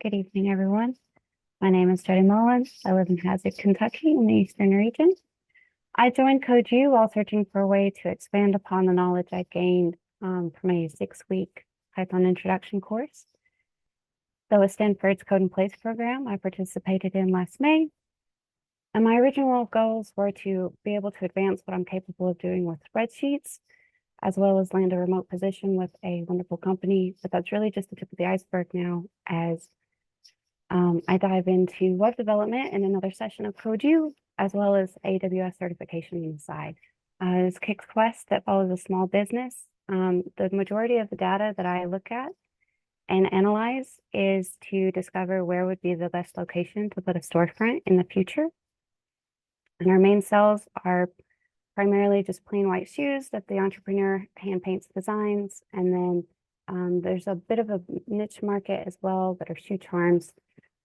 Good evening, everyone. My name is Jodie Mullins. I live in Hazard, Kentucky in the Eastern region. I joined CodeU while searching for a way to expand upon the knowledge I gained from a 6-week Python introduction course. That was Stanford's Code in Place program I participated in last May. And my original goals were to be able to advance what I'm capable of doing with spreadsheets, as well as land a remote position with a wonderful company. But that's really just the tip of the iceberg now, as I dive into web development in another session of CodeU, as well as AWS certification on the side. It's Kick's Quest that follows a small business. The majority of the data that I look at and analyze is to discover where would be the best location to put a storefront in the future. And our main sales are primarily just plain white shoes that the entrepreneur hand paints designs. And then there's a bit of a niche market as well that are shoe charms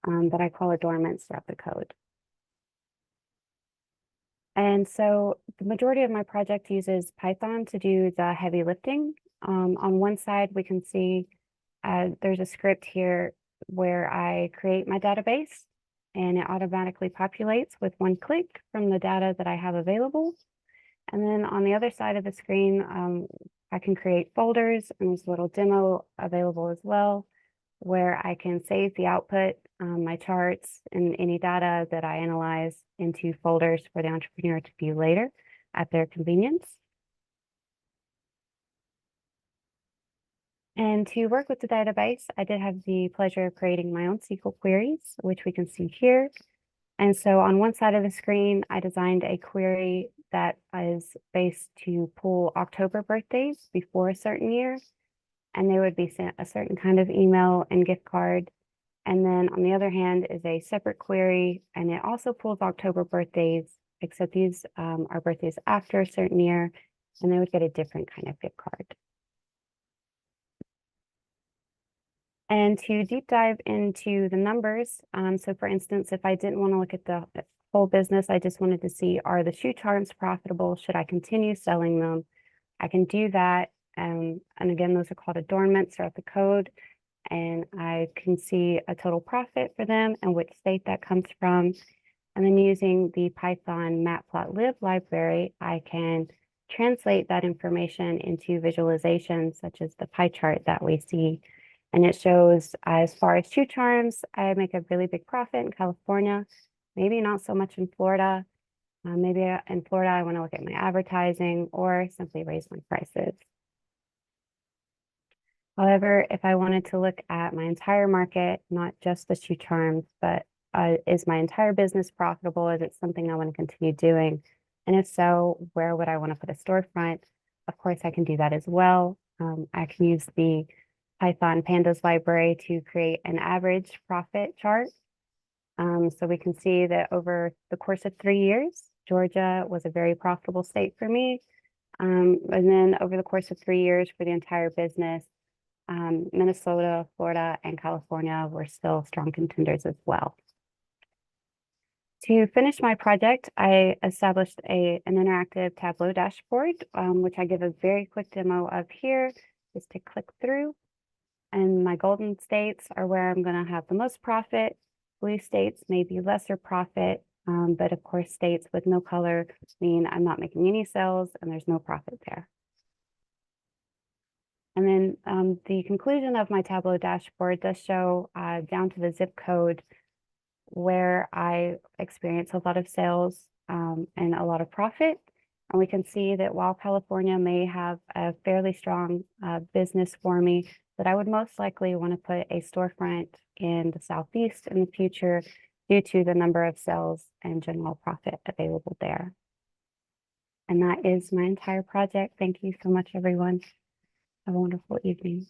that I call adornments throughout the code. And so the majority of my project uses Python to do the heavy lifting. On one side, we can see there's a script here where I create my database and it automatically populates with one click from the data that I have available. And then on the other side of the screen, I can create folders, and there's a little demo available as well, where I can save the output, my charts, and any data that I analyze into folders for the entrepreneur to view later at their convenience. And to work with the database, I did have the pleasure of creating my own SQL queries, which we can see here. And so on one side of the screen, I designed a query that is based to pull October birthdays before a certain year, and they would be sent a certain kind of email and gift card. And then on the other hand is a separate query, and it also pulls October birthdays, except these are birthdays after a certain year, and they would get a different kind of gift card. And to deep dive into the numbers, so for instance, if I didn't want to look at the whole business, I just wanted to see, are the shoe charms profitable? Should I continue selling them? I can do that. And again, those are called adornments throughout the code. And I can see a total profit for them and which state that comes from. And then using the Python matplotlib library, I can translate that information into visualizations such as the pie chart that we see. And it shows, as far as shoe charms, I make a really big profit in California, maybe not so much in Florida. Maybe in Florida, I want to look at my advertising or simply raise my prices. However, if I wanted to look at my entire market, not just the shoe charms, but is my entire business profitable? Is it something I want to continue doing? And if so, where would I want to put a storefront? Of course, I can do that as well. I can use the Python pandas library to create an average profit chart. So we can see that over the course of 3 years, Georgia was a very profitable state for me. And then over the course of 3 years for the entire business, Minnesota, Florida, and California were still strong contenders as well. To finish my project, I established an interactive Tableau dashboard, which I give a very quick demo of here, just to click through. And my golden states are where I'm going to have the most profit. Blue states may be lesser profit, but of course, states with no color mean I'm not making any sales and there's no profit there. And then the conclusion of my Tableau dashboard does show down to the zip code where I experience a lot of sales and a lot of profit. And we can see that while California may have a fairly strong business for me, that I would most likely want to put a storefront in the Southeast in the future due to the number of sales and general profit available there. And that is my entire project. Thank you so much, everyone. Have a wonderful evening.